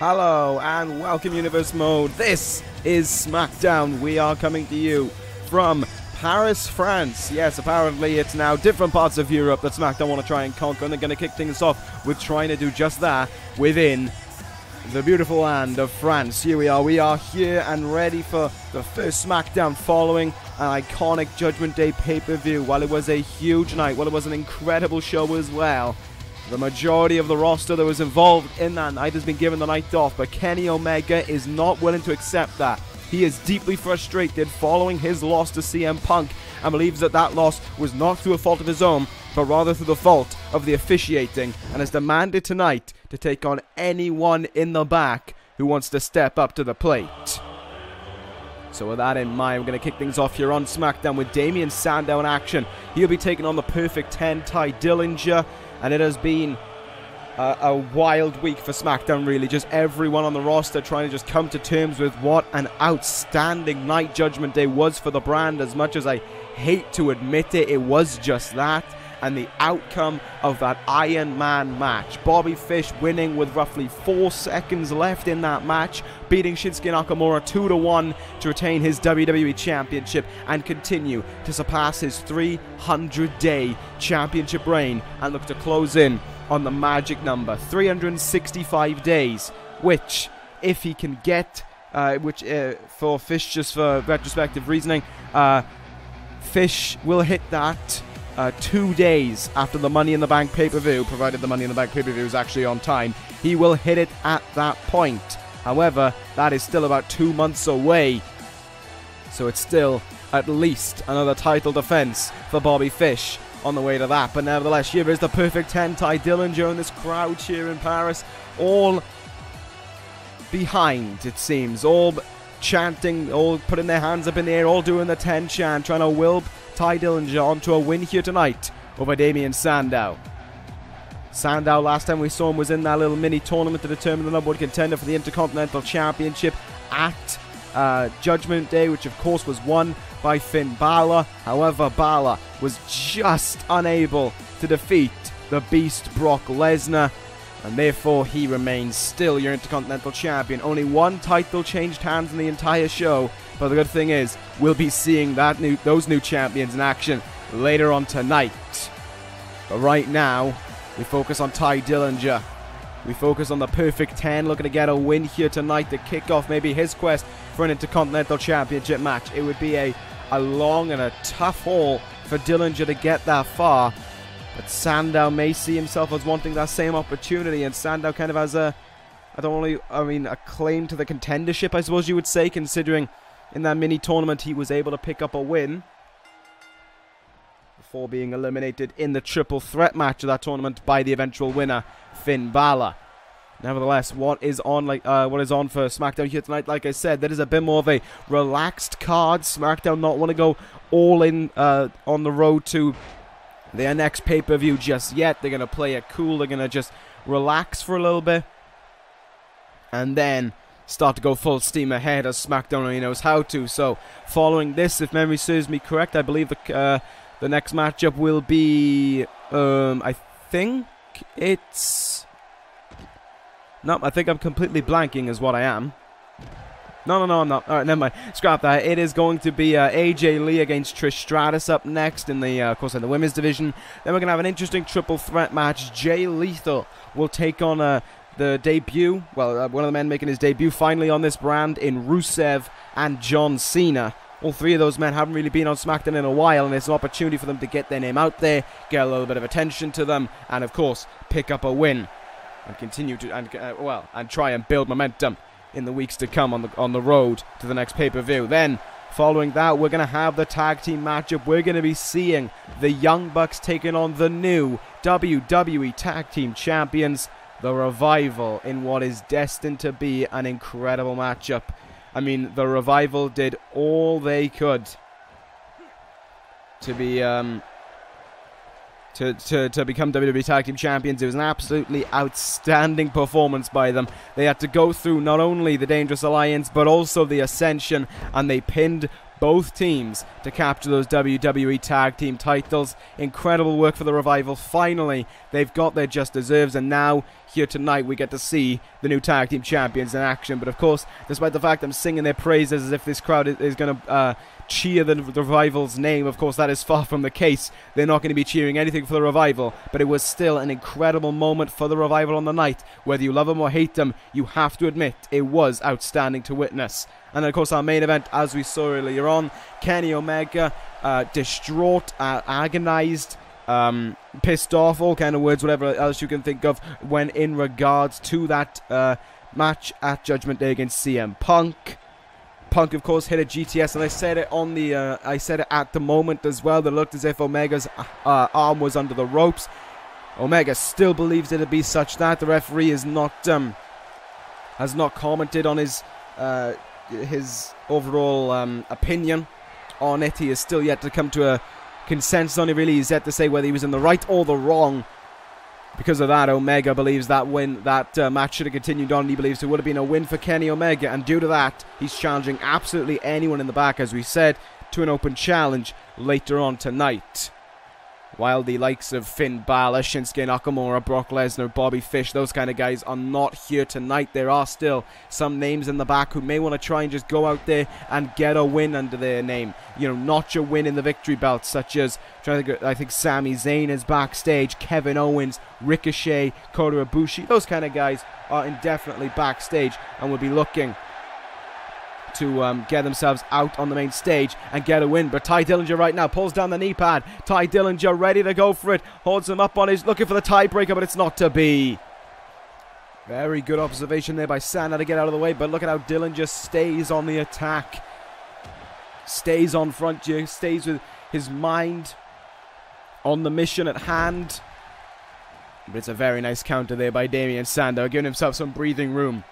Hello and welcome Universe Mode. This is Smackdown. We are coming to you from Paris, France. Yes, apparently it's now different parts of Europe that Smackdown want to try and conquer, and they're going to kick things off with trying to do just that within the beautiful land of France. Here we are here and ready for the first Smackdown following an iconic Judgment Day pay-per-view. While it was a huge night, while it was an incredible show as well, the majority of the roster that was involved in that night has been given the night off, but Kenny Omega is not willing to accept that. He is deeply frustrated following his loss to CM Punk and believes that that loss was not through a fault of his own, but rather through the fault of the officiating, and has demanded tonight to take on anyone in the back who wants to step up to the plate. So with that in mind, we're going to kick things off here on SmackDown with Damien Sandow in action. He'll be taking on the Perfect 10, Ty Dillinger. And it has been a wild week for SmackDown, really. Just everyone on the roster trying to just come to terms with what an outstanding night Judgment Day was for the brand. As much as I hate to admit it, it was just that. And the outcome of that Iron Man match. Bobby Fish winning with roughly 4 seconds left in that match, beating Shinsuke Nakamura 2-1 to retain his WWE Championship and continue to surpass his 300-day championship reign and look to close in on the magic number, 365 days, which, if he can get, for Fish, just for retrospective reasoning, Fish will hit that 2 days after the Money in the Bank pay-per-view, provided the Money in the Bank pay-per-view is actually on time. He will hit it at that point. However, that is still about 2 months away, so it's still at least another title defense for Bobby Fish on the way to that. But nevertheless, here is the Perfect 10, Ty Dillinger, and this crowd here in Paris, all behind, it seems, all chanting, all putting their hands up in the air, all doing the 10 chant, trying to will Ty Dillinger onto a win here tonight over Damien Sandow. Sandow, last time we saw him, was in that little mini tournament to determine the number one contender for the Intercontinental Championship at Judgment Day, which of course was won by Finn Balor. However, Balor was just unable to defeat the Beast Brock Lesnar, and therefore he remains still your Intercontinental Champion. Only one title changed hands in the entire show, but the good thing is we'll be seeing those new champions in action later on tonight. But right now, we focus on Ty Dillinger. We focus on the Perfect 10, looking to get a win here tonight to kick off maybe his quest for an Intercontinental Championship match. It would be a long and a tough haul for Dillinger to get that far, but Sandow may see himself as wanting that same opportunity, and Sandow kind of has a claim to the contendership, I suppose you would say, considering in that mini tournament he was able to pick up a win before being eliminated in the triple threat match of that tournament by the eventual winner, Finn Balor. Nevertheless, what is on for SmackDown here tonight, like I said, that is a bit more of a relaxed card. SmackDown not want to go all in on the road to their next pay-per-view just yet. They're going to play it cool. They're going to just relax for a little bit and then start to go full steam ahead, as SmackDown only knows how to. So following this, if memory serves me correct, I believe the next matchup will be I think I'm completely blanking is what I am. No, I'm not. Alright, never mind. Scrap that. It is going to be AJ Lee against Trish Stratus up next in the, of course, in the women's division. Then we're going to have an interesting triple threat match. Jay Lethal will take on the debut, one of the men making his debut finally on this brand in Rusev and John Cena. All three of those men haven't really been on SmackDown in a while, and it's an opportunity for them to get their name out there, get a little bit of attention to them, and of course, pick up a win and continue to and try and build momentum in the weeks to come on the road to the next pay-per-view. Then, following that, we're going to have the tag team matchup. We're going to be seeing the Young Bucks taking on the new WWE Tag Team Champions, the Revival, in what is destined to be an incredible matchup. I mean, the Revival did all they could to be to become WWE Tag Team Champions. It was an absolutely outstanding performance by them. They had to go through not only the Dangerous Alliance, but also the Ascension, and they pinned both teams to capture those WWE Tag Team titles. Incredible work for the Revival. Finally, they've got their just deserves, and now here tonight we get to see the new Tag Team Champions in action. But of course, despite the fact I'm singing their praises as if this crowd is going to cheer the Revival's name, of course that is far from the case. They're not going to be cheering anything for the Revival, but it was still an incredible moment for the Revival on the night. Whether you love them or hate them, you have to admit it was outstanding to witness. And then, of course, our main event, as we saw earlier on, Kenny Omega, distraught, agonized, pissed off, all kind of words, whatever else you can think of, when in regards to that match at Judgment Day against CM Punk. Punk, of course, hit a GTS, and I said it on the, I said it at the moment as well. That looked as if Omega's arm was under the ropes. Omega still believes it'll be such that the referee is not, has not commented on his overall opinion on it. He is still yet to come to a consensus on it. Really, he's yet to say whether he was in the right or the wrong. Because of that, Omega believes that match should have continued on. He believes it would have been a win for Kenny Omega, and due to that, he's challenging absolutely anyone in the back, as we said, to an open challenge later on tonight. While the likes of Finn Balor, Shinsuke Nakamura, Brock Lesnar, Bobby Fish, those kind of guys are not here tonight, there are still some names in the back who may want to try and just go out there and get a win under their name. You know, notch a win in the victory belt, such as, I think Sami Zayn is backstage, Kevin Owens, Ricochet, Kota Ibushi. Those kind of guys are indefinitely backstage and will be looking to get themselves out on the main stage and get a win. But Ty Dillinger right now pulls down the knee pad. Ty Dillinger ready to go for it. Holds him up on his, looking for the tiebreaker, but it's not to be. Very good observation there by Sandow to get out of the way, but look at how Dillinger stays on the attack. Stays on front here, stays with his mind on the mission at hand. But it's a very nice counter there by Damien Sandow, giving himself some breathing room.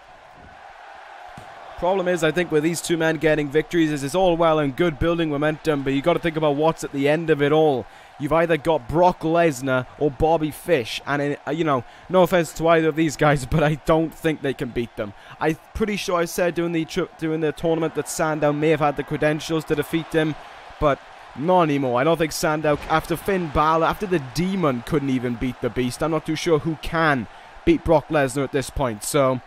Problem is, I think, with these two men getting victories, is it's all well and good building momentum, but you got to think about what's at the end of it all. You've either got Brock Lesnar or Bobby Fish, and you know, no offense to either of these guys, but I don't think they can beat them. I'm pretty sure I said during the tournament that Sandow may have had the credentials to defeat them, but not anymore. I don't think Sandow, after Finn Balor, after the Demon couldn't even beat the Beast, I'm not too sure who can beat Brock Lesnar at this point. So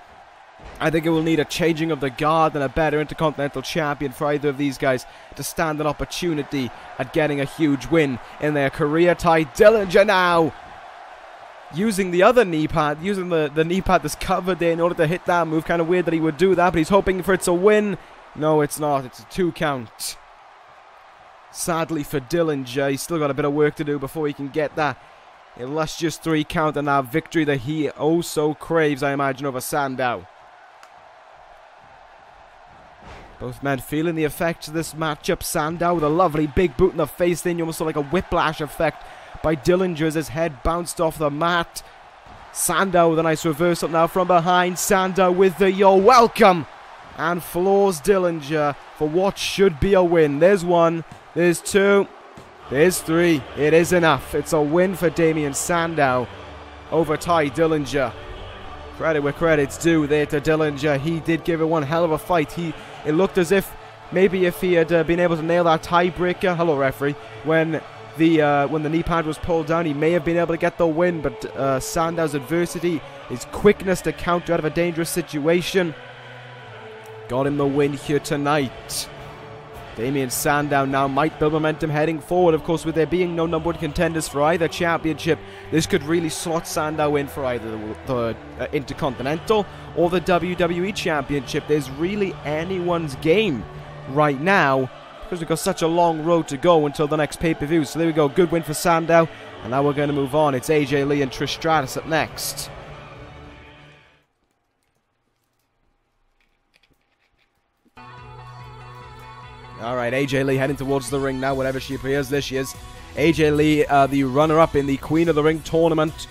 I think it will need a changing of the guard and a better Intercontinental Champion for either of these guys to stand an opportunity at getting a huge win in their career. Ty Dillinger now using the other knee pad, using the knee pad that's covered there in order to hit that move. Kind of weird that he would do that, but he's hoping for it's a win. No, it's not. It's a 2 count. Sadly for Dillinger, he's still got a bit of work to do before he can get that illustrious 3 count and that victory that he oh so craves, I imagine, over Sandow. Both men feeling the effects of this matchup. Sandow with a lovely big boot in the face, then you almost saw like a whiplash effect by Dillinger as his head bounced off the mat. Sandow with a nice reversal now from behind. Sandow with the "you're welcome" and floors Dillinger for what should be a win. There's 1, there's 2, there's 3. It is enough. It's a win for Damien Sandow over Ty Dillinger. Credit where credit's due there to Dillinger. He did give it one hell of a fight. It looked as if maybe if he had been able to nail that tiebreaker, hello referee, when the knee pad was pulled down, he may have been able to get the win. But Sandow's adversity, his quickness to counter out of a dangerous situation, got him the win here tonight. Damien Sandow now might build momentum heading forward. Of course, with there being no number 1 contenders for either championship, this could really slot Sandow in for either the Intercontinental or the WWE Championship. There's really anyone's game right now because we've got such a long road to go until the next pay-per-view. So there we go, good win for Sandow. And now we're going to move on. It's AJ Lee and Trish Stratus up next. Alright, AJ Lee heading towards the ring now, wherever she appears. There she is. AJ Lee, the runner-up in the Queen of the Ring tournament,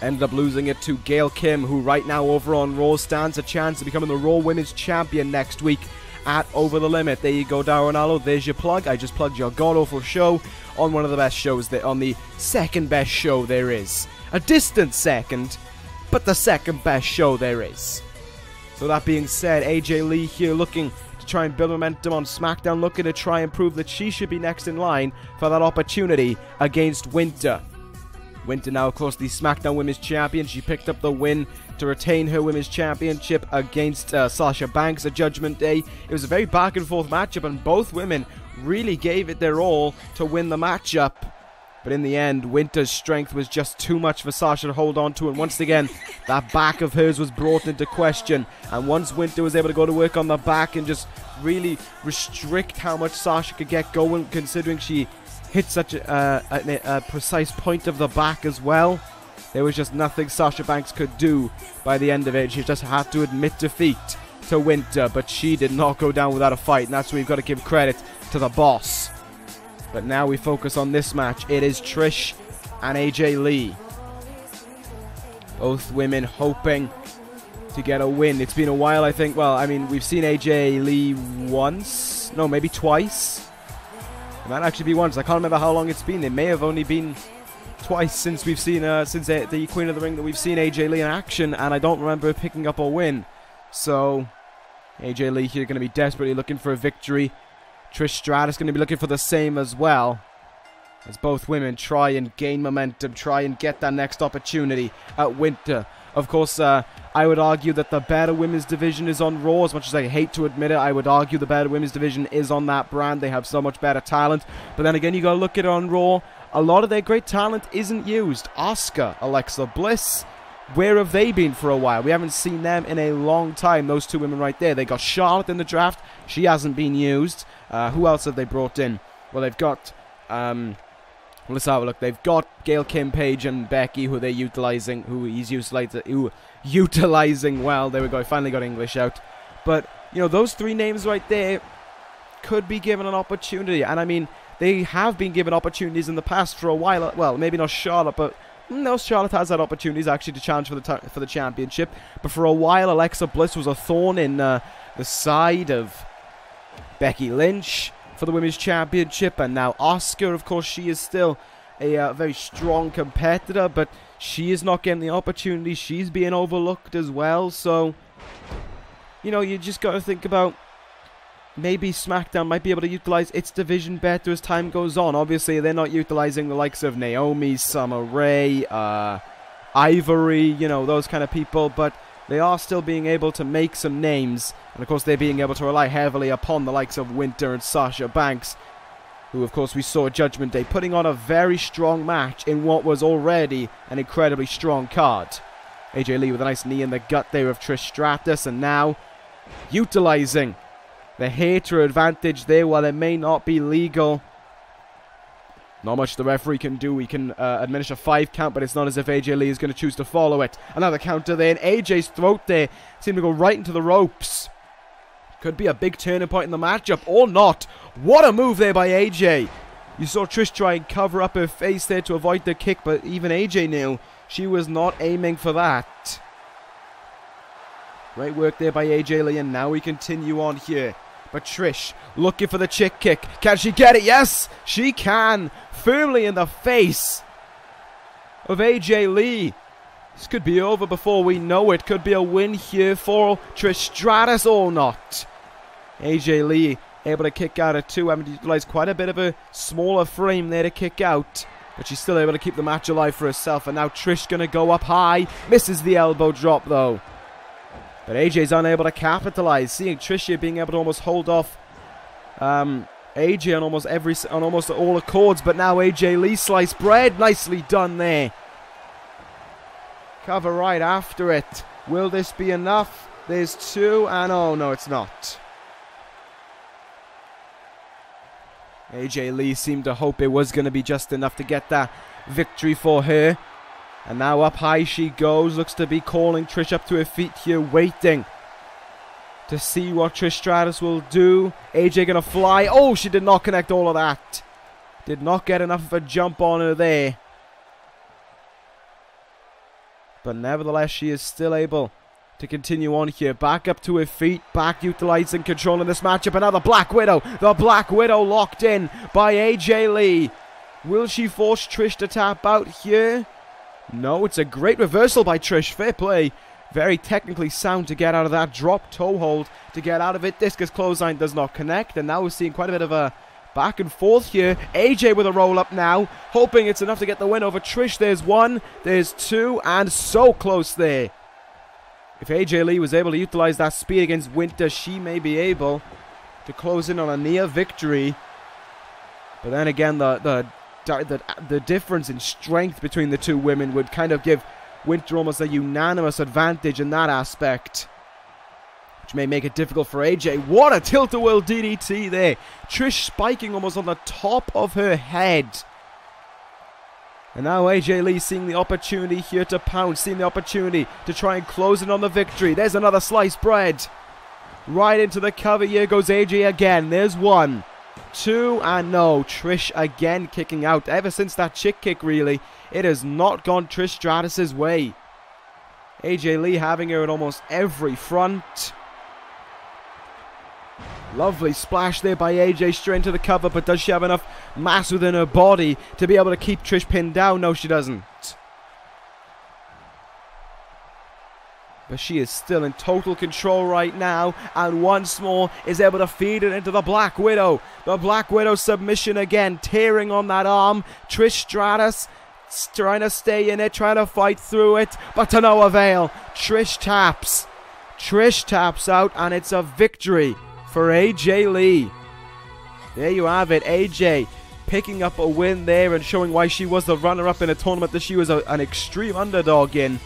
ended up losing it to Gail Kim, who right now over on Raw stands a chance of becoming the Raw Women's Champion next week at Over the Limit. There you go, Daronalo. There's your plug. I just plugged your god-awful show on one of the best shows, on the second best show there is. A distant second, but the second best show there is. So that being said, AJ Lee here looking to try and build momentum on SmackDown, looking to try and prove that she should be next in line for that opportunity against Winter. Winter now, of course, the SmackDown Women's Champion. She picked up the win to retain her Women's Championship against Sasha Banks at Judgment Day. It was a very back-and-forth matchup, and both women really gave it their all to win the matchup. But in the end, Winter's strength was just too much for Sasha to hold on to, and once again, that back of hers was brought into question. And once Winter was able to go to work on the back and just really restrict how much Sasha could get going, considering she hit such a precise point of the back as well, there was just nothing Sasha Banks could do by the end of it. She just had to admit defeat to Winter, but she did not go down without a fight, and that's where you've got to give credit to the boss. But now we focus on this match. It is Trish and AJ Lee. Both women hoping to get a win. It's been a while, I think. Well, I mean, we've seen AJ Lee once. No, maybe twice. It might actually be once. I can't remember how long it's been. It may have only been twice since we've seen since the Queen of the Ring that we've seen AJ Lee in action, and I don't remember her picking up a win. So AJ Lee here going to be desperately looking for a victory. Trish Stratus going to be looking for the same as well, as both women try and gain momentum, try and get that next opportunity at Winter. Of course, I would argue that the better women's division is on Raw. As much as I hate to admit it, I would argue the better women's division is on that brand. They have so much better talent. But then again, you got to look at it on Raw. A lot of their great talent isn't used. Asuka, Alexa Bliss, where have they been for a while? We haven't seen them in a long time, those two women right there. They got Charlotte in the draft. She hasn't been used. Who else have they brought in? Well, they've got... let's have a look. They've got Gail Kim Page and Becky, who they're utilizing, utilizing well. There we go. I finally got English out. But, you know, those three names right there could be given an opportunity. And, I mean, they have been given opportunities in the past for a while. Well, maybe not Charlotte, but... No, Charlotte has had opportunities actually to challenge for the championship. But for a while, Alexa Bliss was a thorn in the side of Becky Lynch for the Women's Championship. And now Asuka, of course, she is still a very strong competitor, but she is not getting the opportunity. She's being overlooked as well. So, you know, you just got to think about maybe SmackDown might be able to utilize its division better as time goes on. Obviously, they're not utilizing the likes of Naomi, Summer Rae, Ivory, you know, those kind of people, but they are still being able to make some names. And, of course, they're being able to rely heavily upon the likes of Winter and Sasha Banks, who, of course, we saw at Judgment Day, putting on a very strong match in what was already an incredibly strong card. AJ Lee with a nice knee in the gut there of Trish Stratus, and now utilizing the hater advantage there. While it may not be legal, not much the referee can do. He can administer a 5 count, but it's not as if AJ Lee is going to choose to follow it. Another counter there, and AJ's throat there seemed to go right into the ropes. Could be a big turning point in the matchup, or not. What a move there by AJ. You saw Trish try and cover up her face there to avoid the kick, but even AJ knew she was not aiming for that. Great work there by AJ Lee, and now we continue on here. But Trish looking for the chick kick. Can she get it? Yes, she can. Firmly in the face of AJ Lee. This could be over before we know it. Could be a win here for Trish Stratus or not. AJ Lee able to kick out at 2. Having to utilize quite a bit of a smaller frame there to kick out. But she's still able to keep the match alive for herself. And now Trish going to go up high. Misses the elbow drop though. But AJ's unable to capitalize. Seeing Trish here being able to almost hold off AJ on almost all accords. But now AJ Lee sliced bread. Nicely done there. Cover right after it. Will this be enough? There's 2, and oh no, it's not. AJ Lee seemed to hope it was going to be just enough to get that victory for her. And now up high she goes. Looks to be calling Trish up to her feet here, waiting to see what Trish Stratus will do. AJ going to fly. Oh, she did not connect all of that. Did not get enough of a jump on her there. But nevertheless, she is still able to continue on here. Back up to her feet. Back utilizing control in this matchup. Another Black Widow. The Black Widow locked in by AJ Lee. Will she force Trish to tap out here? No, it's a great reversal by Trish. Fair play. very technically sound to get out of that drop toe hold, to get out of it. Discus clothesline does not connect, and now we're seeing quite a bit of a back and forth here. AJ with a roll up now, hoping it's enough to get the win over Trish. There's one, there's two, and so close there. If AJ Lee was able to utilize that speed against Winter, she may be able to close in on a near victory. But then again, the difference in strength between the two women would kind of give Winter almost a unanimous advantage in that aspect, which may make it difficult for AJ. What a tilt-a-whirl DDT there. Trish spiking almost on the top of her head. And now AJ Lee seeing the opportunity here to pounce, seeing the opportunity to try and close in on the victory. There's another sliced bread. Right into the cover. Here goes AJ again. There's one, two, and no. Trish again kicking out. Ever since that chick kick, really, it has not gone Trish Stratus' way. AJ Lee having her at almost every front. Lovely splash there by AJ straight into the cover, but does she have enough mass within her body to be able to keep Trish pinned down? No, she doesn't. But she is still in total control right now, and once more is able to feed it into the Black Widow. The Black Widow submission again, tearing on that arm. Trish Stratus trying to stay in it, trying to fight through it, but to no avail. Trish taps. Trish taps out, and it's a victory for AJ Lee. There you have it, AJ picking up a win there and showing why she was the runner-up in a tournament that she was an extreme underdog in.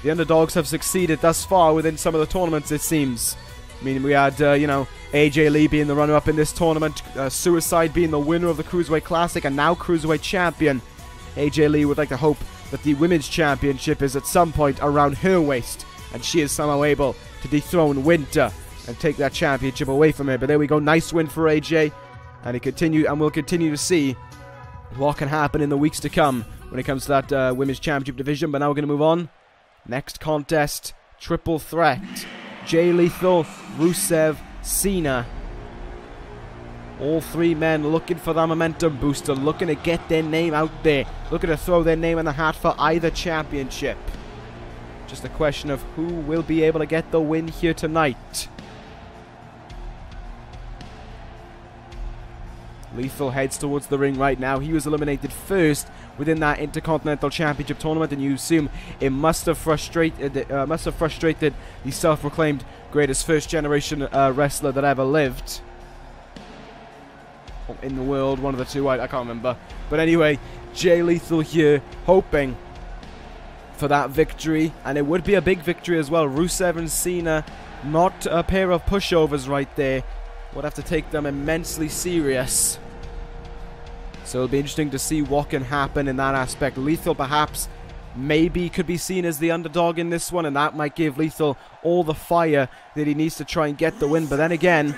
The underdogs have succeeded thus far within some of the tournaments, it seems. I mean, we had, AJ Lee being the runner-up in this tournament, Suicide being the winner of the Cruiserweight Classic, and now Cruiserweight Champion. AJ Lee would like to hope that the Women's Championship is at some point around her waist, and she is somehow able to dethrone Winter and take that championship away from her. But there we go, nice win for AJ, and we'll continue to see what can happen in the weeks to come when it comes to that Women's Championship division. But now we're going to move on. Next contest, triple threat. Jay Lethal, Rusev, Cena. All three men looking for that momentum booster, looking to get their name out there, looking to throw their name in the hat for either championship. Just a question of who will be able to get the win here tonight. Lethal heads towards the ring right now. He was eliminated first within that Intercontinental Championship tournament, and you assume it must have frustrated the self-proclaimed greatest first-generation wrestler that ever lived in the world. One of the two, I can't remember. But anyway, Jay Lethal here hoping for that victory, and it would be a big victory as well. Rusev and Cena, not a pair of pushovers right there. Would have to take them immensely serious. So it'll be interesting to see what can happen in that aspect. Lethal perhaps maybe could be seen as the underdog in this one, and that might give Lethal all the fire that he needs to try and get the win. But then again,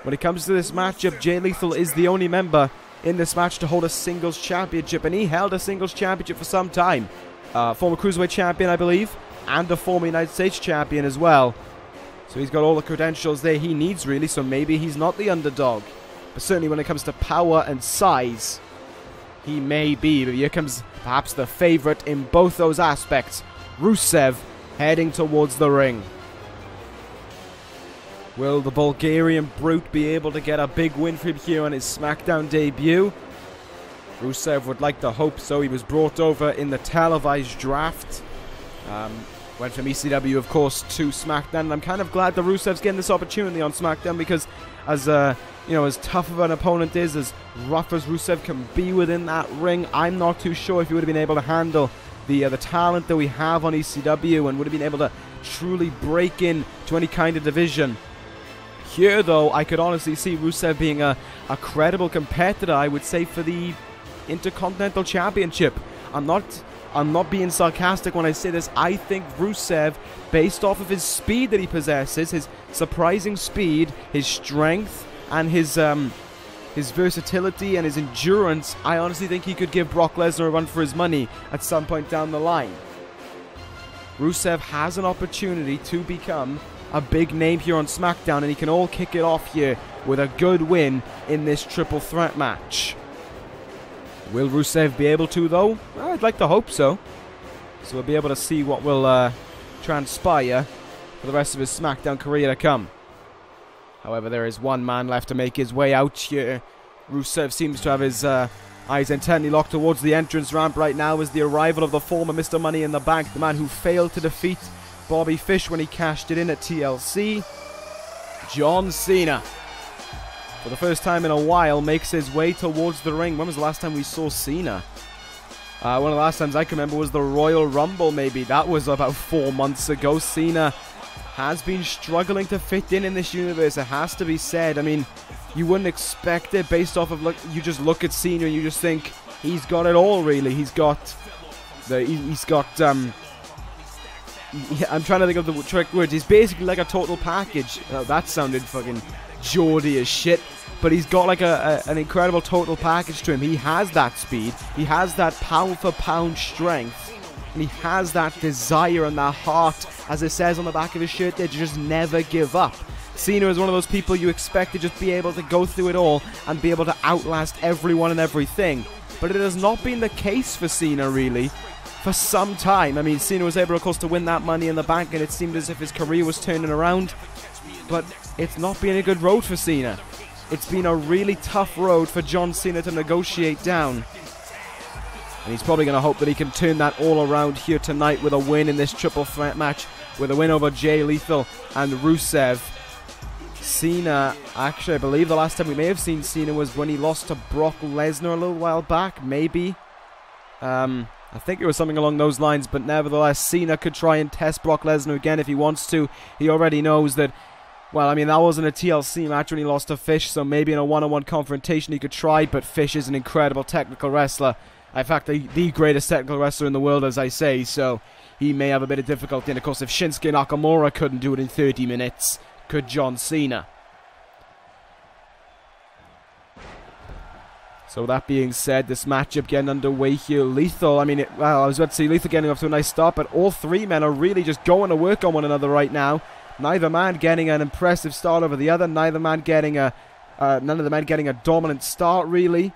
when it comes to this matchup, Jay Lethal is the only member in this match to hold a singles championship, and he held a singles championship for some time. Former Cruiserweight champion, I believe, and a former United States champion as well. So he's got all the credentials there he needs, really, so maybe he's not the underdog. But certainly when it comes to power and size, he may be. But here comes perhaps the favorite in both those aspects, Rusev, heading towards the ring. Will the Bulgarian Brute be able to get a big win for him here on his SmackDown debut? Rusev would like to hope so. He was brought over in the televised draft. Went from ECW, of course, to SmackDown, and I'm kind of glad that Rusev's getting this opportunity on SmackDown, because as as tough of an opponent is, as rough as Rusev can be within that ring, I'm not too sure if he would have been able to handle the talent that we have on ECW, and would have been able to truly break in to any kind of division. Here, though, I could honestly see Rusev being a credible competitor, I would say, for the Intercontinental Championship. I'm not being sarcastic when I say this. I think Rusev, based off of his speed that he possesses, his surprising speed, his strength, and his versatility and his endurance, I honestly think he could give Brock Lesnar a run for his money at some point down the line. Rusev has an opportunity to become a big name here on SmackDown, and he can all kick it off here with a good win in this triple threat match. Will Rusev be able to, though? Well, I'd like to hope so. So we'll be able to see what will transpire for the rest of his SmackDown career to come. However, there is one man left to make his way out here. Rusev seems to have his eyes intently locked towards the entrance ramp right now as the arrival of the former Mr. Money in the Bank, the man who failed to defeat Bobby Fish when he cashed it in at TLC. John Cena, for the first time in a while, makes his way towards the ring. When was the last time we saw Cena? One of the last times I can remember was the Royal Rumble, maybe. That was about 4 months ago. Cena has been struggling to fit in this universe, it has to be said. I mean, you wouldn't expect it based off of, you just look at Cena and you just think, he's got it all, really. I'm trying to think of the trick words. He's basically like a total package. That sounded fucking Geordie as shit. But he's got like an incredible total package to him. He has that speed. He has that pound for pound strength. And he has that desire and that heart, as it says on the back of his shirt there, to just never give up. Cena is one of those people you expect to just be able to go through it all and be able to outlast everyone and everything. But it has not been the case for Cena, really, for some time. I mean, Cena was able, of course, to win that Money in the Bank, and it seemed as if his career was turning around. But it's not been a good road for Cena. It's been a really tough road for John Cena to negotiate down. And he's probably going to hope that he can turn that all around here tonight with a win in this triple threat match, with a win over Jay Lethal and Rusev. Cena, actually, I believe the last time we may have seen Cena was when he lost to Brock Lesnar a little while back, maybe. I think it was something along those lines, but nevertheless, Cena could try and test Brock Lesnar again if he wants to. He already knows that, well, I mean, that wasn't a TLC match when he lost to Fish, so maybe in a one-on-one confrontation he could try, but Fish is an incredible technical wrestler. In fact, the greatest technical wrestler in the world, as I say, so he may have a bit of difficulty. And of course, if Shinsuke Nakamura couldn't do it in 30 minutes, could John Cena? So that being said, this matchup getting underway here. Lethal, I mean, I was about to say Lethal getting off to a nice start, but all three men are really just going to work on one another right now. Neither man getting an impressive start over the other. None of the men getting a dominant start, really.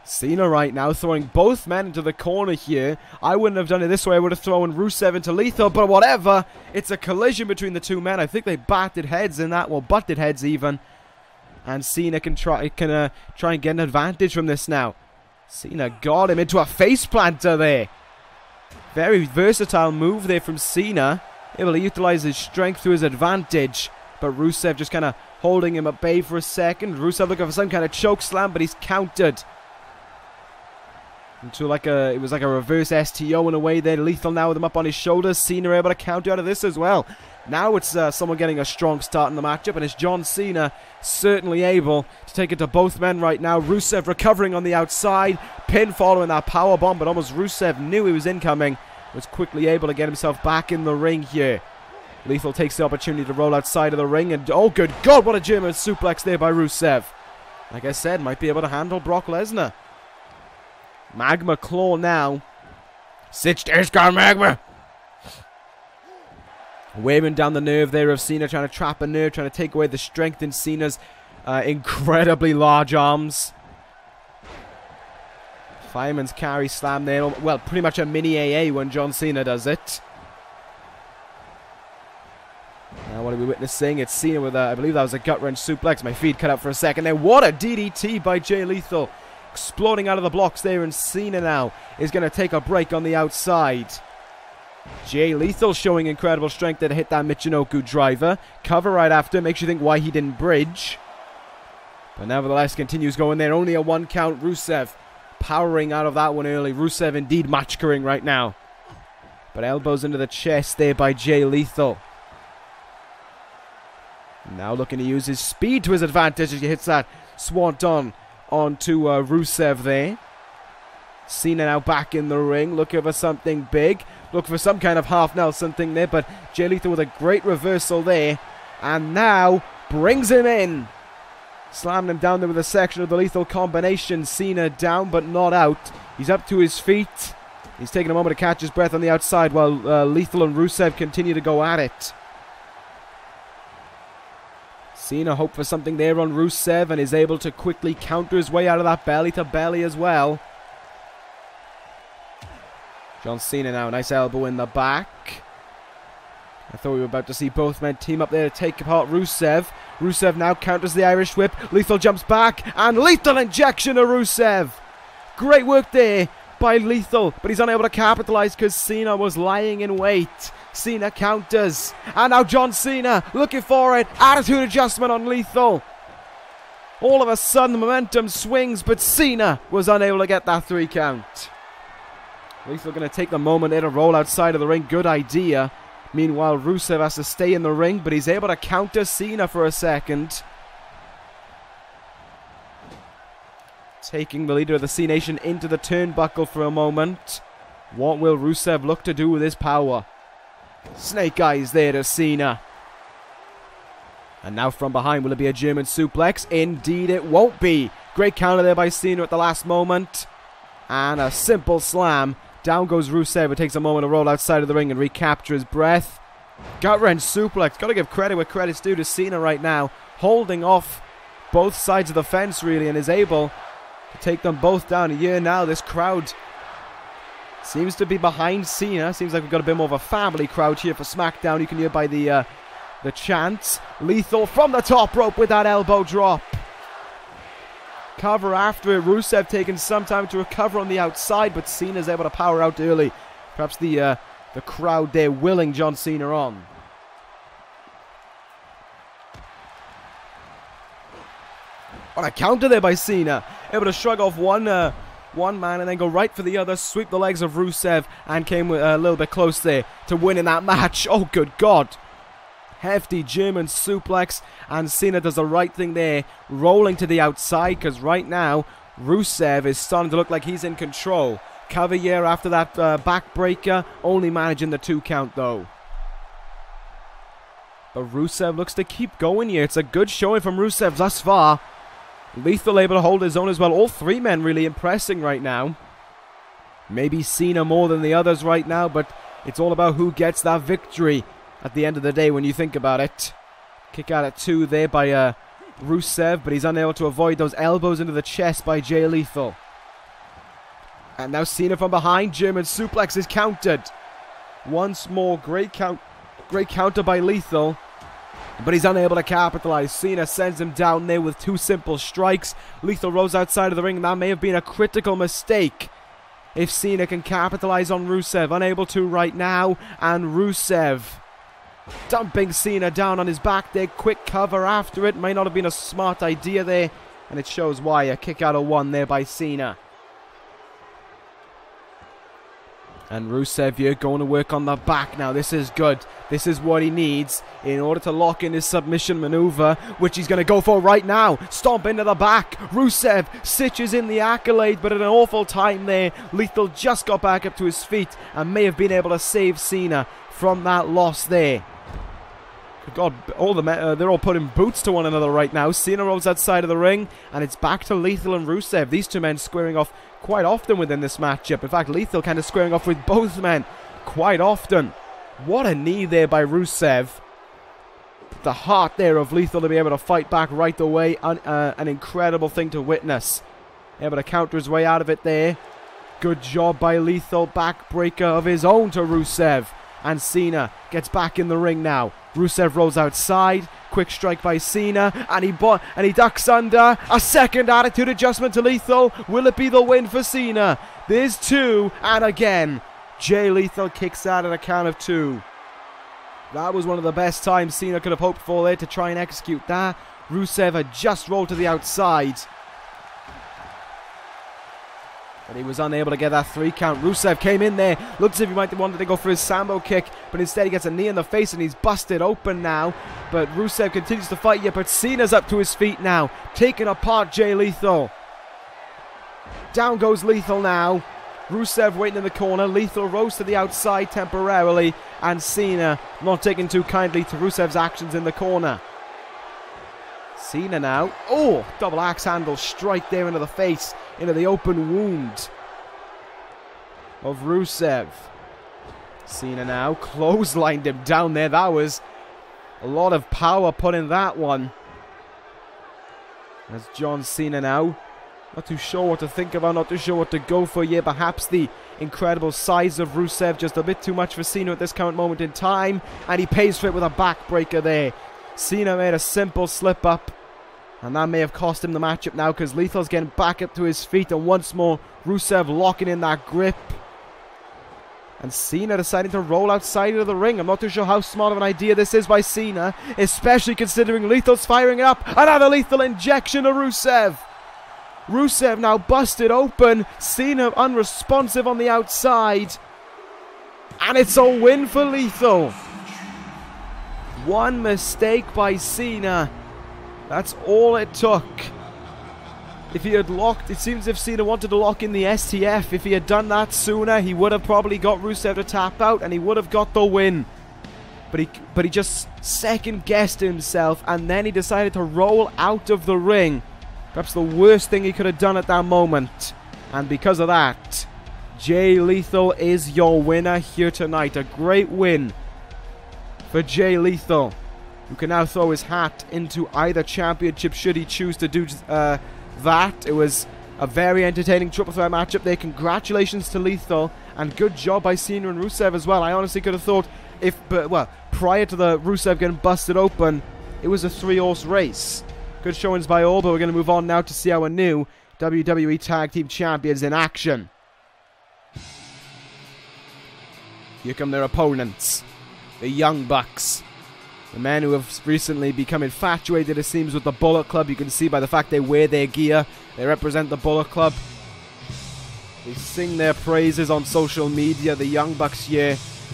Cena right now throwing both men into the corner here. I wouldn't have done it this way. I would have thrown Rusev into Lethal, but whatever. It's a collision between the two men. I think they batted heads in that, well, butted heads even. And Cena can try and get an advantage from this now. Cena got him into a face planter there. Very versatile move there from Cena. Able to utilize his strength to his advantage. But Rusev just kind of holding him at bay for a second. Rusev looking for some kind of choke slam, but he's countered. Into it was like a reverse STO in a way there. Lethal now with him up on his shoulders. Cena able to counter out of this as well. Now it's someone getting a strong start in the matchup, and it's John Cena certainly able to take it to both men right now. Rusev recovering on the outside. Pin following that powerbomb, but almost Rusev knew he was incoming. Was quickly able to get himself back in the ring here. Lethal takes the opportunity to roll outside of the ring, and oh good God, what a German suplex there by Rusev. Like I said, might be able to handle Brock Lesnar. Magma Claw now. Sit down, Magma. Waving down the nerve there of Cena, trying to trap a nerve, trying to take away the strength in Cena's incredibly large arms. Fireman's carry slam there. Well, pretty much a mini AA when John Cena does it. Now what are we witnessing? It's Cena with I believe that was a gut wrench suplex. My feed cut out for a second there. What a DDT by Jay Lethal. Exploding out of the blocks there, and Cena now is going to take a break on the outside. Jay Lethal showing incredible strength there to hit that Michinoku driver. Cover right after, makes you think why he didn't bridge. But nevertheless continues going there. Only a 1 count. Rusev powering out of that one early. Rusev indeed matchkering right now. But elbows into the chest there by Jay Lethal. Now looking to use his speed to his advantage as he hits that swanton onto Rusev there. Cena now back in the ring, looking for something big. Look for some kind of half Nelson thing there, but Jay Lethal with a great reversal there. And now brings him in. Slamming him down there with a section of the Lethal combination. Cena down but not out. He's up to his feet. He's taking a moment to catch his breath on the outside while Lethal and Rusev continue to go at it. Cena hoped for something there on Rusev and is able to quickly counter his way out of that belly to belly as well. John Cena now, nice elbow in the back. I thought we were about to see both men team up there to take apart Rusev. Rusev now counters the Irish whip. Lethal jumps back, and lethal injection to Rusev. Great work there by Lethal, but he's unable to capitalize because Cena was lying in wait. Cena counters, and now John Cena looking for it. Attitude adjustment on Lethal. All of a sudden, the momentum swings, but Cena was unable to get that 3 count. Lethal going to take the moment there to roll outside of the ring. Good idea. Meanwhile, Rusev has to stay in the ring, but he's able to counter Cena for a second. Taking the leader of the C Nation into the turnbuckle for a moment. What will Rusev look to do with his power? Snake eyes there to Cena. And now from behind, will it be a German suplex? Indeed it won't be. Great counter there by Cena at the last moment. And a simple slam. Down goes Rusev. It takes a moment to roll outside of the ring and recapture his breath. Gut-wrench suplex. Got to give credit where credit's due to Cena right now. Holding off both sides of the fence, really, and is able to take them both down. Here now, this crowd seems to be behind Cena. Seems like we've got a bit more of a family crowd here for SmackDown. You can hear by the chants. Lethal from the top rope with that elbow drop. Cover after it. Rusev taking some time to recover on the outside, but Cena's able to power out early. Perhaps the crowd there willing John Cena on. What a counter there by Cena. Able to shrug off one man and then go right for the other. Sweep the legs of Rusev and came a little bit close there to winning that match. Oh, good God. Hefty German suplex, and Cena does the right thing there, rolling to the outside, because right now Rusev is starting to look like he's in control. Cover here after that backbreaker, only managing the 2 count though. But Rusev looks to keep going here. It's a good showing from Rusev thus far. Lethal able to hold his own as well. All 3 men really impressing right now. Maybe Cena more than the others right now, but it's all about who gets that victory at the end of the day when you think about it. Kick out at 2 there by Rusev, but he's unable to avoid those elbows into the chest by Jay Lethal. And now Cena from behind. German suplex is countered. Once more, great counter by Lethal, but he's unable to capitalize. Cena sends him down there with 2 simple strikes. Lethal rolls outside of the ring. That may have been a critical mistake if Cena can capitalize on Rusev. Unable to right now, and Rusev dumping Cena down on his back there. Quick cover after it. May not have been a smart idea there, and it shows why. A kick out of 1 there by Cena. And Rusev here going to work on the back now. This is good. This is what he needs in order to lock in his submission maneuver, which he's going to go for right now. Stomp into the back. Rusev stitches in the accolade, but at an awful time there. Lethal just got back up to his feet and may have been able to save Cena from that loss there. God, all the men, they're all putting boots to one another right now. Cena rolls outside of the ring, and it's back to Lethal and Rusev. These 2 men squaring off quite often within this matchup. In fact, Lethal kind of squaring off with both men quite often. What a knee there by Rusev. The heart there of Lethal to be able to fight back right away. An incredible thing to witness. Able to counter his way out of it there. Good job by Lethal. Backbreaker of his own to Rusev. And Cena gets back in the ring now. Rusev rolls outside. Quick strike by Cena. And he ducks under. A second attitude adjustment to Lethal. Will it be the win for Cena? There's 2. And again, Jay Lethal kicks out at a count of 2. That was one of the best times Cena could have hoped for there to try and execute that. Rusev had just rolled to the outside, but he was unable to get that 3 count. Rusev came in there. Looks as if he might have wanted to go for his Sandow kick, but instead he gets a knee in the face and he's busted open now. But Rusev continues to fight yet, but Cena's up to his feet now, taking apart Jay Lethal. Down goes Lethal now. Rusev waiting in the corner. Lethal rose to the outside temporarily, and Cena not taking too kindly to Rusev's actions in the corner. Cena now. Oh, double axe handle strike there into the face, into the open wound of Rusev. Cena now clotheslined him down there. That was a lot of power put in that one. As John Cena now Not too sure what to think about, not too sure what to go for. Yeah, perhaps the incredible size of Rusev, just a bit too much for Cena at this current moment in time. And he pays for it with a backbreaker there. Cena made a simple slip up. And that may have cost him the matchup now, because Lethal's getting back up to his feet. And once more, Rusev locking in that grip. And Cena deciding to roll outside of the ring. I'm not too sure how smart of an idea this is by Cena, especially considering Lethal's firing it up. Another lethal injection to Rusev. Rusev now busted open. Cena unresponsive on the outside. And it's a win for Lethal. One mistake by Cena. That's all it took. If he had locked, it seems if Cena wanted to lock in the STF, if he had done that sooner, he would have probably got Rusev to tap out and he would have got the win. But he just second-guessed himself, and then he decided to roll out of the ring. Perhaps the worst thing he could have done at that moment. And because of that, Jay Lethal is your winner here tonight. A great win for Jay Lethal, who can now throw his hat into either championship should he choose to do that. It was a very entertaining triple threat matchup there. Congratulations to Lethal, and good job by Cena and Rusev as well. I honestly could have thought prior to the Rusev getting busted open, it was a 3-horse race. Good showings by all, but we're going to move on now to see our new WWE Tag Team Champions in action. Here come their opponents, the Young Bucks. The men who have recently become infatuated, it seems, with the Bullet Club. You can see by the fact they wear their gear. They represent the Bullet Club. They sing their praises on social media. The Young Bucks here,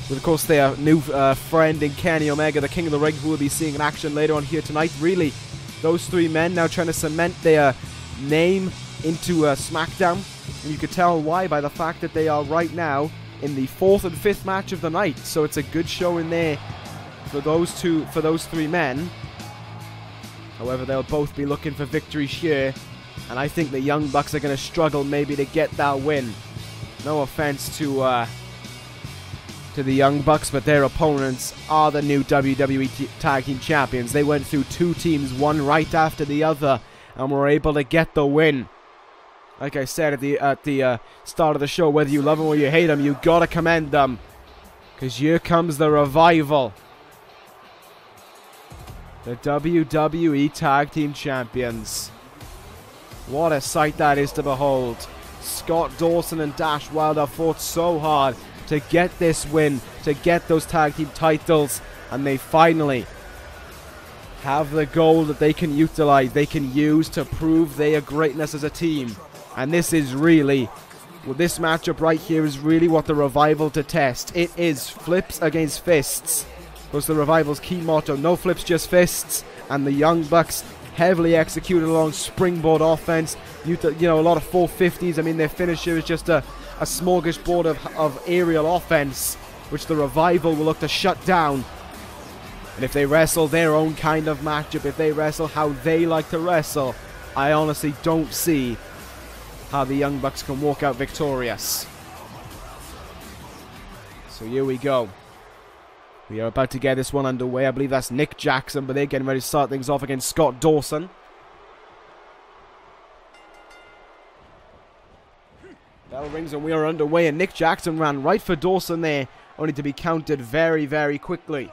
with of course their new friend in Kenny Omega, the King of the Ring, who will be seeing in action later on here tonight. Really, those three men now trying to cement their name into Smackdown. And you could tell why by the fact that they are right now in the 4th and 5th match of the night. So it's a good show in there for those three men. However, they'll both be looking for victories here, and I think the Young Bucks are going to struggle maybe to get that win. No offense to the Young Bucks, but their opponents are the new WWE Tag Team Champions. They went through 2 teams, one right after the other, and were able to get the win. Like I said at the start of the show, whether you love them or you hate them, you gotta commend them, because here comes the Revival. The WWE Tag Team Champions. What a sight that is to behold. Scott Dawson and Dash Wilder fought so hard to get this win, to get those tag team titles, and they finally have the goal that they can utilize, they can use to prove their greatness as a team. And this is really, well, this matchup right here is really what the Revival to test. It is flips against fists. Was the Revival's key motto. No flips, just fists. And the Young Bucks heavily executed along springboard offense. You know, a lot of 450s. I mean, their finisher is just a smorgasbord of aerial offense, which the Revival will look to shut down. And if they wrestle their own kind of matchup, if they wrestle how they like to wrestle, I honestly don't see how the Young Bucks can walk out victorious. So here we go. We are about to get this one underway. I believe that's Nick Jackson, but they're getting ready to start things off against Scott Dawson. Bell rings and we are underway, and Nick Jackson ran right for Dawson there, only to be countered very, very quickly.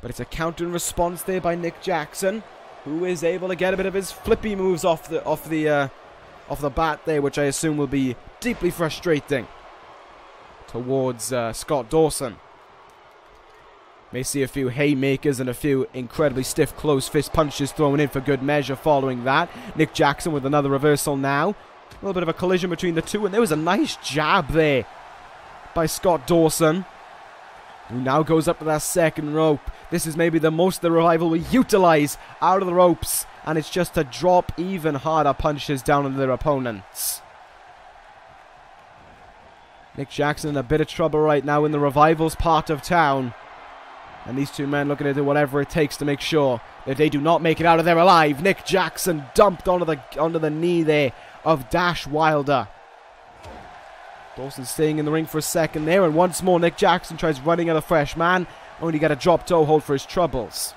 But it's a counter and response there by Nick Jackson, who is able to get a bit of his flippy moves off the bat there, which I assume will be deeply frustrating towards Scott Dawson. May see a few haymakers and a few incredibly stiff closed fist punches thrown in for good measure following that. Nick Jackson with another reversal now. A little bit of a collision between the two, and there was a nice jab there by Scott Dawson, who now goes up to that second rope. This is maybe the most the Revival will utilize out of the ropes, and it's just to drop even harder punches down on their opponents. Nick Jackson in a bit of trouble right now in the Revival's part of town. And these two men looking to do whatever it takes to make sure that they do not make it out of there alive. Nick Jackson dumped onto the knee there of Dash Wilder. Dawson staying in the ring for a second there, and once more Nick Jackson tries running at a fresh man, only get a drop toe hold for his troubles.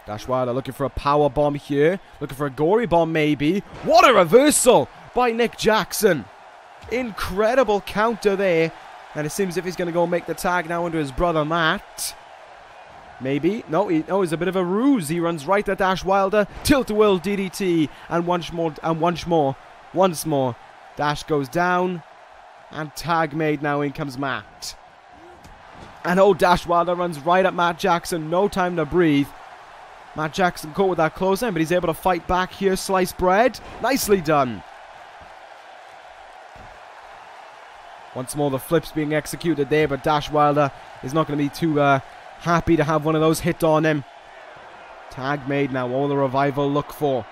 Dash Wilder looking for a power bomb here. Looking for a gory bomb maybe. What a reversal by Nick Jackson. Incredible counter there. And it seems as if he's going to go make the tag now into his brother Matt. Maybe. No, it's a bit of a ruse. He runs right at Dash Wilder. Tilt-a-whirl DDT. And once more. Dash goes down. And tag made now. In comes Matt. And old Dash Wilder runs right at Matt Jackson. No time to breathe. Matt Jackson caught with that clothesline, but he's able to fight back here. Sliced bread. Nicely done. Once more, the flips being executed there, but Dash Wilder is not going to be too happy to have one of those hit on him. Tag made now. All the Revival look for.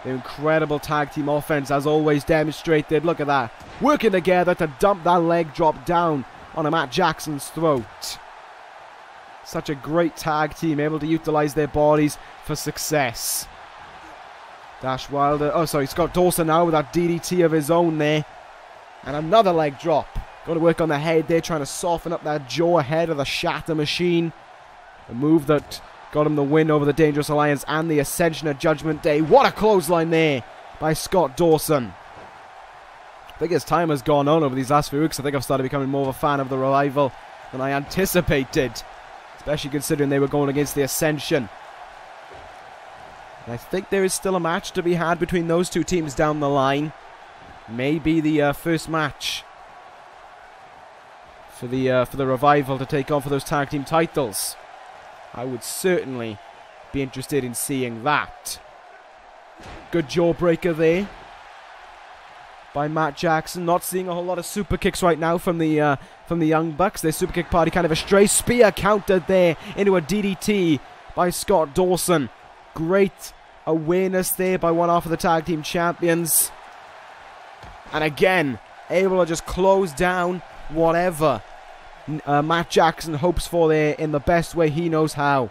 The incredible tag team offense, as always, demonstrated. Look at that. Working together to dump that leg drop down on a Matt Jackson's throat. Such a great tag team, able to utilize their bodies for success. Dash Wilder. Oh, sorry, Scott Dawson now with that DDT of his own there. And another leg drop. Got to work on the head there, trying to soften up that jaw ahead of the Shatter Machine. A move that got him the win over the Dangerous Alliance and the Ascension at Judgment Day. What a clothesline there by Scott Dawson. I think as time has gone on over these last few weeks, I think I've started becoming more of a fan of the Revival than I anticipated. Especially considering they were going against the Ascension. And I think there is still a match to be had between those two teams down the line. Maybe the first match for the Revival to take on for those tag team titles. I would certainly be interested in seeing that. Good jawbreaker there by Matt Jackson. Not seeing a whole lot of super kicks right now from the Young Bucks. Their super kick party kind of a stray. Spear countered there into a DDT by Scott Dawson. Great awareness there by one half of the tag team champions. And again, able to just close down whatever Matt Jackson hopes for there in the best way he knows how.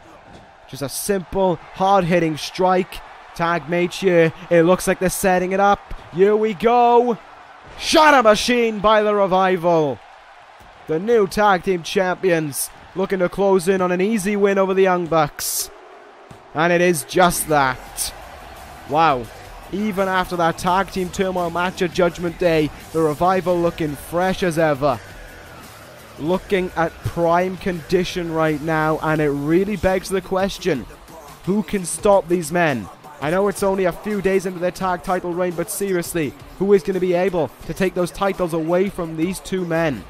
Just a simple, hard-hitting strike. Tag made here. It looks like they're setting it up. Here we go. Shatter Machine by the Revival. The new tag team champions looking to close in on an easy win over the Young Bucks. And it is just that. Wow. Even after that tag team turmoil match at Judgment Day, the Revival looking fresh as ever. Looking at prime condition right now, and it really begs the question, who can stop these men? I know it's only a few days into their tag title reign, but seriously, who is going to be able to take those titles away from these two men?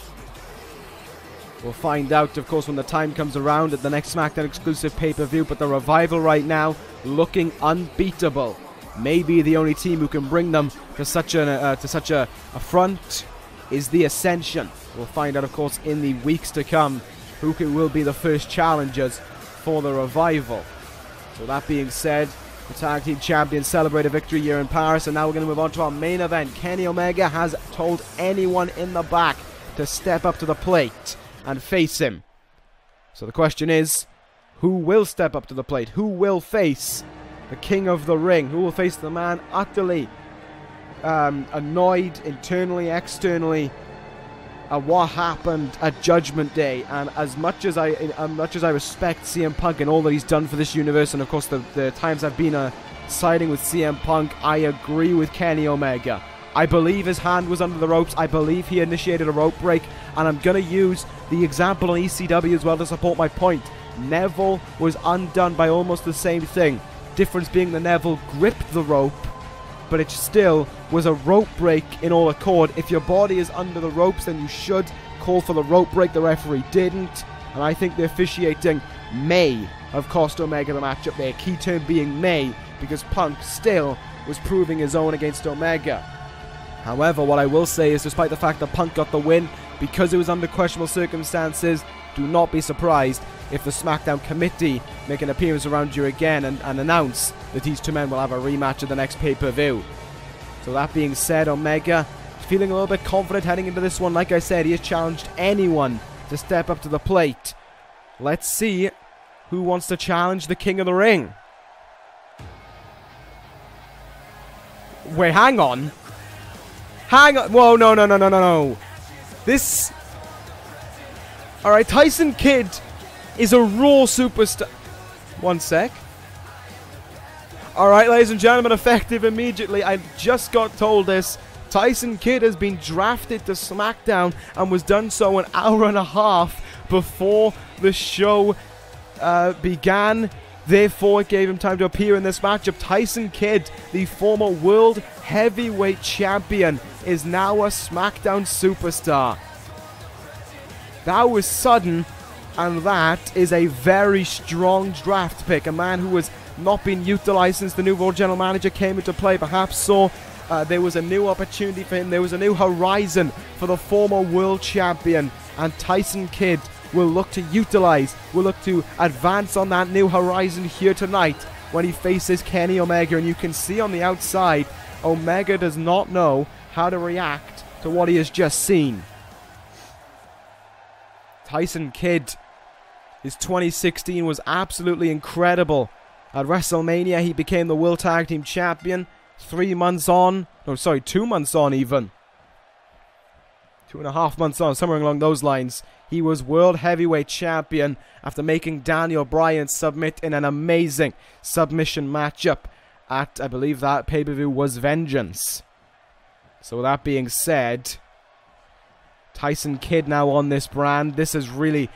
We'll find out, of course, when the time comes around at the next SmackDown exclusive pay-per-view, but the Revival right now looking unbeatable. Maybe the only team who can bring them to such a front is the Ascension. We'll find out, of course, in the weeks to come who will be the first challengers for the Revival. So that being said, the tag team champions celebrate a victory here in Paris, and now we're going to move on to our main event. Kenny Omega has told anyone in the back to step up to the plate and face him. So the question is, who will step up to the plate? Who will face the King of the Ring? Who will face the man utterly annoyed internally, externally at what happened at Judgment Day? And as much as I respect CM Punk and all that he's done for this universe, and of course the times I've been siding with CM Punk, I agree with Kenny Omega. I believe his hand was under the ropes. I believe he initiated a rope break, and I'm going to use the example on ECW as well to support my point. Neville was undone by almost the same thing. Difference being that Neville gripped the rope, but it still was a rope break in all accord. If your body is under the ropes, then you should call for the rope break. The referee didn't, and I think the officiating may have cost Omega the matchup there. Key term being may, because Punk still was proving his own against Omega. However, what I will say is, despite the fact that Punk got the win, because it was under questionable circumstances, do not be surprised if the SmackDown committee make an appearance around you again and announce that these two men will have a rematch at the next pay-per-view. So that being said, Omega feeling a little bit confident heading into this one. Like I said, he has challenged anyone to step up to the plate. Let's see who wants to challenge the King of the Ring. Wait, hang on. Hang on. Whoa, no. This... Alright, Tyson Kidd is a Raw superstar. One sec. Alright, ladies and gentlemen, effective immediately. I just got told this. Tyson Kidd has been drafted to SmackDown and was done so an hour and a half before the show began. Therefore, it gave him time to appear in this matchup. Tyson Kidd, the former World Heavyweight Champion, is now a SmackDown superstar. That was sudden, and that is a very strong draft pick. A man who has not been utilized since the new Raw General Manager came into play. Perhaps saw there was a new opportunity for him. There was a new horizon for the former World Champion, and Tyson Kidd will look to utilize, will look to advance on that new horizon here tonight when he faces Kenny Omega. And you can see on the outside, Omega does not know how to react to what he has just seen. Tyson Kidd, his 2016 was absolutely incredible. At WrestleMania, he became the World Tag Team Champion. 2 months on even. 2.5 months on, somewhere along those lines. He was World Heavyweight Champion after making Daniel Bryan submit in an amazing submission matchup at, I believe that pay-per-view was Vengeance. So with that being said, Tyson Kidd now on this brand. This has really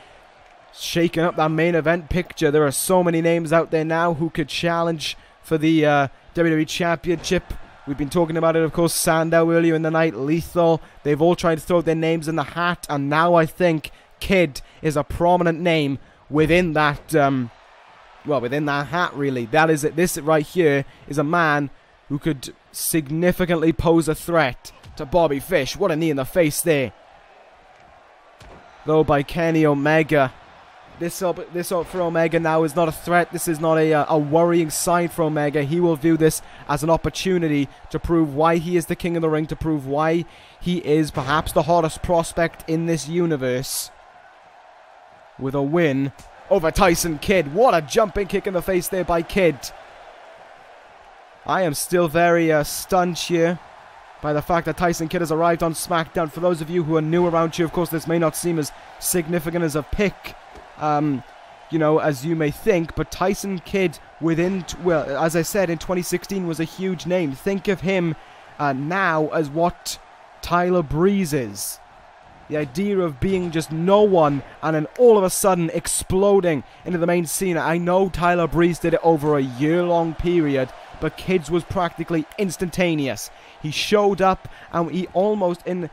shaken up that main event picture. There are so many names out there now who could challenge for the WWE Championship. We've been talking about it, of course, Sandow earlier in the night, Lethal. They've all tried to throw their names in the hat, and now I think Kidd is a prominent name within that, within that hat, really. That is it. This right here is a man who could significantly pose a threat to Bobby Fish. What a knee in the face there. Though by Kenny Omega. This for Omega now is not a threat. This is not a worrying sign for Omega. He will view this as an opportunity to prove why he is the king of the ring, to prove why he is perhaps the hottest prospect in this universe. With a win over Tyson Kidd. What a jumping kick in the face there by Kidd. I am still very stunned here by the fact that Tyson Kidd has arrived on SmackDown. For those of you who are new around here, of course, this may not seem as significant as a pick, as you may think, but Tyson Kidd as I said, in 2016 was a huge name. Think of him now as what Tyler Breeze is. The idea of being just no one and then all of a sudden exploding into the main scene. I know Tyler Breeze did it over a year-long period, but Kidd's was practically instantaneous. He showed up and he almost, in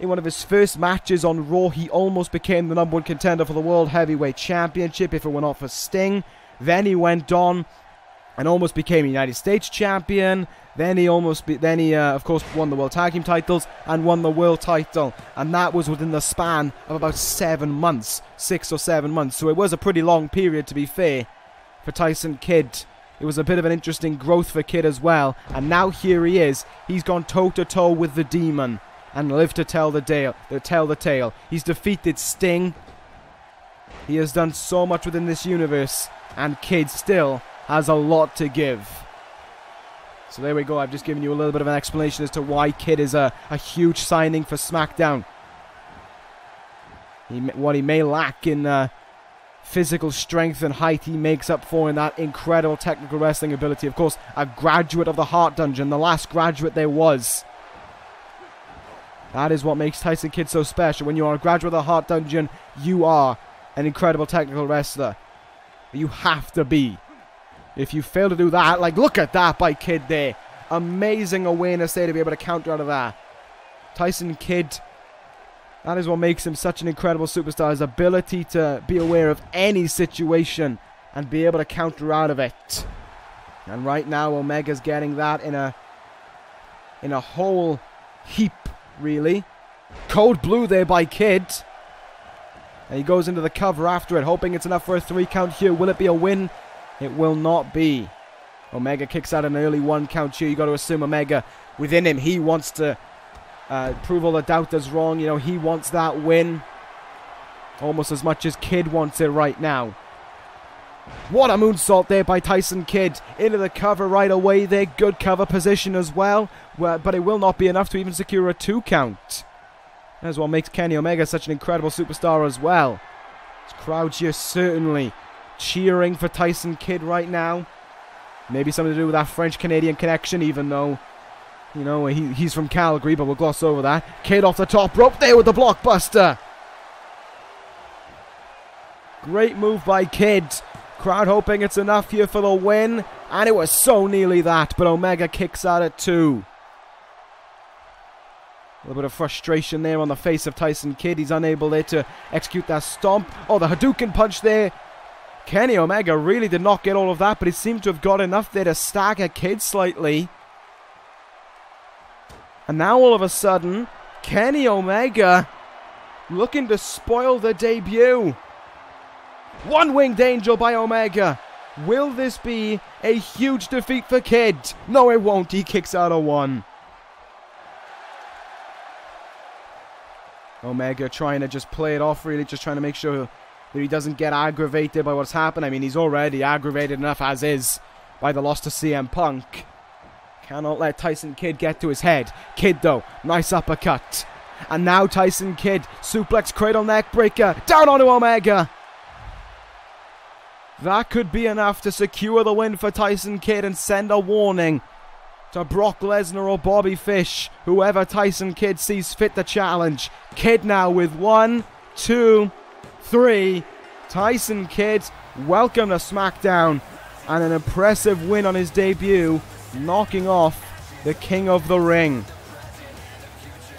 one of his first matches on Raw, he almost became the number one contender for the World Heavyweight Championship if it were not for Sting. Then he went on and almost became a United States Champion. Then he of course won the World Tag Team titles and won the World title. And that was within the span of about 7 months, 6 or 7 months. So it was a pretty long period, to be fair, for Tyson Kidd. It was a bit of an interesting growth for Kidd as well. And now here he is. He's gone toe-to-toe with the Demon and lived to tell the tale. He's defeated Sting. He has done so much within this universe, and Kidd still has a lot to give. So there we go. I've just given you a little bit of an explanation as to why Kidd is a huge signing for SmackDown. What he may lack in physical strength and height, he makes up for in that incredible technical wrestling ability. Of course, a graduate of the Heart Dungeon, the last graduate there was. That is what makes Tyson Kidd so special. When you are a graduate of the Heart Dungeon, you are an incredible technical wrestler. You have to be. If you fail to do that, like, look at that by Kidd there. Amazing awareness there to be able to counter out of that. Tyson Kidd, that is what makes him such an incredible superstar. His ability to be aware of any situation and be able to counter out of it. And right now, Omega's getting that in a whole heap, really. Code blue there by Kidd. And he goes into the cover after it, hoping it's enough for a 3 count here. Will it be a win? It will not be. Omega kicks out an early 1 count here. You got to assume Omega, within him, he wants to prove all the doubters wrong. You know, he wants that win almost as much as Kidd wants it right now. What a moonsault there by Tyson Kidd. Into the cover right away there. Good cover position as well. But it will not be enough to even secure a 2 count. That's what makes Kenny Omega such an incredible superstar as well. This crowd here certainly cheering for Tyson Kidd right now. Maybe something to do with that French-Canadian connection, even though, you know, he's from Calgary, but we'll gloss over that. Kidd off the top rope there with the blockbuster. Great move by Kidd. Crowd hoping it's enough here for the win, and it was so nearly that, but Omega kicks out at 2. A little bit of frustration there on the face of Tyson Kidd. He's unable there to execute that stomp. Oh, the Hadouken punch there. Kenny Omega really did not get all of that, but he seemed to have got enough there to stagger Kidd slightly. And now all of a sudden, Kenny Omega looking to spoil the debut. One-winged angel by Omega. Will this be a huge defeat for Kidd? No, it won't. He kicks out a 1. Omega trying to just play it off, really, just trying to make sure that he doesn't get aggravated by what's happened. I mean, he's already aggravated enough as is by the loss to CM Punk. Cannot let Tyson Kidd get to his head. Kidd, though, nice uppercut. And now Tyson Kidd, suplex cradle neck breaker, down onto Omega. That could be enough to secure the win for Tyson Kidd and send a warning to Brock Lesnar or Bobby Fish, whoever Tyson Kidd sees fit to challenge. Kidd now with 1, 2, 3. Tyson Kidd, welcome to SmackDown, and an impressive win on his debut, knocking off the King of the Ring.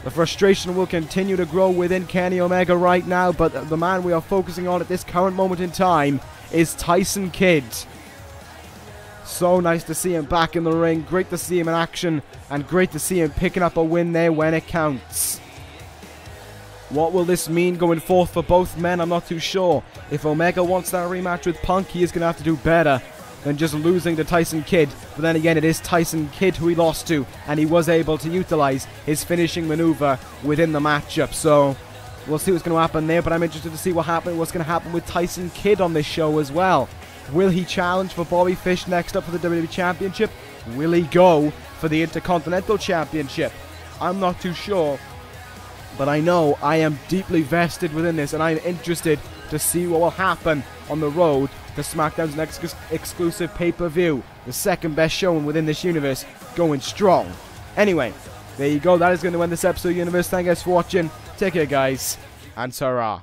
The frustration will continue to grow within Kenny Omega right now, but the man we are focusing on at this current moment in time is Tyson Kidd. So nice to see him back in the ring, great to see him in action, and great to see him picking up a win there when it counts. What will this mean going forth for both men? I'm not too sure. If Omega wants that rematch with Punk, he is going to have to do better than just losing to Tyson Kidd. But then again, it is Tyson Kidd who he lost to, and he was able to utilize his finishing maneuver within the matchup. So we'll see what's going to happen there, but I'm interested to see what's going to happen with Tyson Kidd on this show as well. Will he challenge for Bobby Fish next up for the WWE Championship? Will he go for the Intercontinental Championship? I'm not too sure, but I know I am deeply vested within this, and I'm interested to see what will happen on the road to SmackDown's next exclusive pay-per-view. The second best showing within this universe, going strong. Anyway, there you go. That is going to end this episode of Universe. Thank you guys for watching. Take care, guys, and ta-ra.